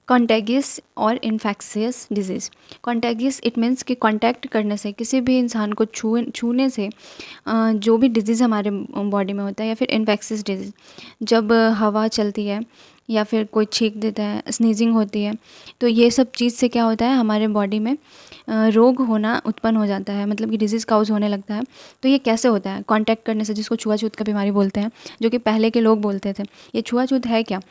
कॉन्टेगियस और infectious disease. कॉन्टेगियस it means कि contact करने से, किसी भी इंसान को छूने से जो भी डिजीज़ हमारे बॉडी में होता है, या फिर इन्फेक्शियस डिजीज़, जब हवा चलती है या फिर कोई छींक देता है, स्नीजिंग होती है, तो ये सब चीज़ से क्या होता है, हमारे बॉडी में रोग होना उत्पन्न हो जाता है, मतलब कि डिजीज़ काउज होने लगता है। तो ये कैसे होता है? कांटेक्ट करने से, जिसको छुआछूत का बीमारी बोलते हैं, जो कि पहले के लोग बोलते थे। ये छुआछूत है क्या?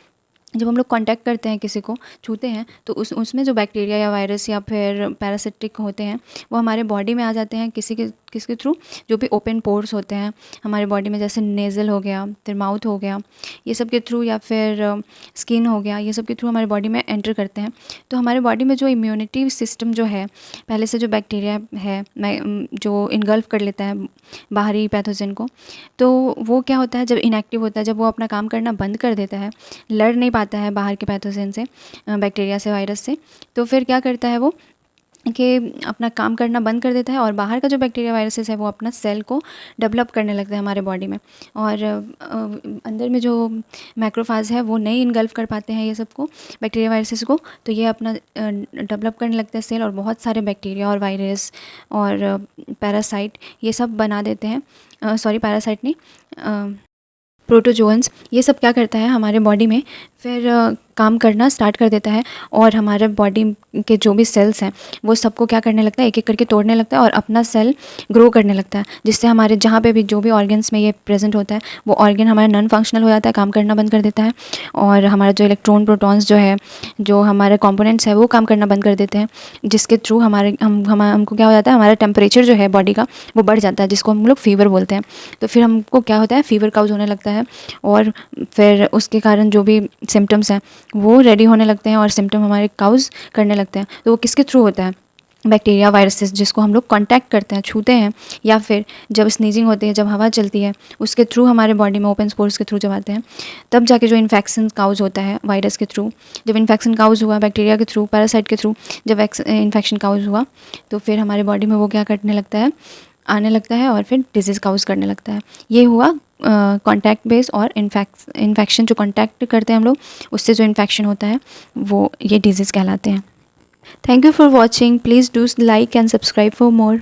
जब हम लोग कांटेक्ट करते हैं, किसी को छूते हैं, तो उसमें जो बैक्टीरिया या वायरस या फिर पैरासिटिक होते हैं, वो हमारे बॉडी में आ जाते हैं किसके थ्रू? जो भी ओपन पोर्स होते हैं हमारे बॉडी में, जैसे नेज़ल हो गया, फिर माउथ हो गया, ये सब के थ्रू, या फिर स्किन हो गया, ये सब के थ्रू हमारे बॉडी में एंटर करते हैं। तो हमारे बॉडी में जो इम्यूनिटी सिस्टम जो है, पहले से जो बैक्टीरिया है जो इनगल्फ कर लेता है बाहरी पैथोजन को, तो वो क्या होता है, जब इनएक्टिव होता है, जब वो अपना काम करना बंद कर देता है, लड़ नहीं पाता है बाहर के पैथोजन से, बैक्टीरिया से, वायरस से, तो फिर क्या करता है वो कि अपना काम करना बंद कर देता है, और बाहर का जो बैक्टीरिया वायरसेस है वो अपना सेल को डेवलप करने लगता है हमारे बॉडी में, और अंदर में जो मैक्रोफाज है वो नहीं इनगल्फ कर पाते हैं ये सबको, बैक्टीरिया वायरसेस को, तो ये अपना डेवलप करने लगता है सेल, और बहुत सारे बैक्टीरिया और वायरस और पैरासाइट ये सब बना देते हैं। सॉरी, पैरासाइट नहीं, प्रोटोजोअन्स, ये सब क्या करता है हमारे बॉडी में, फिर काम करना स्टार्ट कर देता है, और हमारे बॉडी के जो भी सेल्स हैं वो सबको क्या करने लगता है, एक एक करके तोड़ने लगता है, और अपना सेल ग्रो करने लगता है, जिससे हमारे जहाँ पे भी जो भी ऑर्गन्स में ये प्रेजेंट होता है, वो ऑर्गन हमारा नॉन फंक्शनल हो जाता है, काम करना बंद कर देता है, और हमारा जो इलेक्ट्रॉन प्रोटॉन्स जो है, जो हमारे कंपोनेंट्स है, वो काम करना बंद कर देते हैं, जिसके थ्रू हमको क्या हो जाता है, हमारा टेम्परेचर जो है बॉडी का वो बढ़ जाता है, जिसको हम लोग फीवर बोलते हैं। तो फिर हमको क्या होता है, फीवर काउज होने लगता है, और फिर उसके कारण जो भी सिम्टम्स हैं वो रेडी होने लगते हैं, और सिम्टम हमारे काउज करने लगते हैं। तो वो किसके थ्रू होता है? बैक्टीरिया, वायरसेस, जिसको हम लोग कांटेक्ट करते हैं, छूते हैं, या फिर जब स्नीजिंग होती है, जब हवा चलती है, उसके थ्रू हमारे बॉडी में ओपन स्पोर्स के थ्रू जब आते हैं, तब जाके जो इन्फेक्शन काउज होता है वायरस के थ्रू, जब इन्फेक्शन काउज हुआ बैक्टीरिया के थ्रू, पैरासाइट के थ्रू, जब इन्फेक्शन काउज हुआ, तो फिर हमारे बॉडी में वो क्या करने लगता है, आने लगता है, और फिर डिजीज़ काउज करने लगता है। ये हुआ कांटेक्ट बेस, और इन्फेक्शन जो कांटेक्ट करते हैं हम लोग, उससे जो इन्फेक्शन होता है वो ये डिजीज़ कहलाते हैं। Thank you for watching. Please do like and subscribe for more.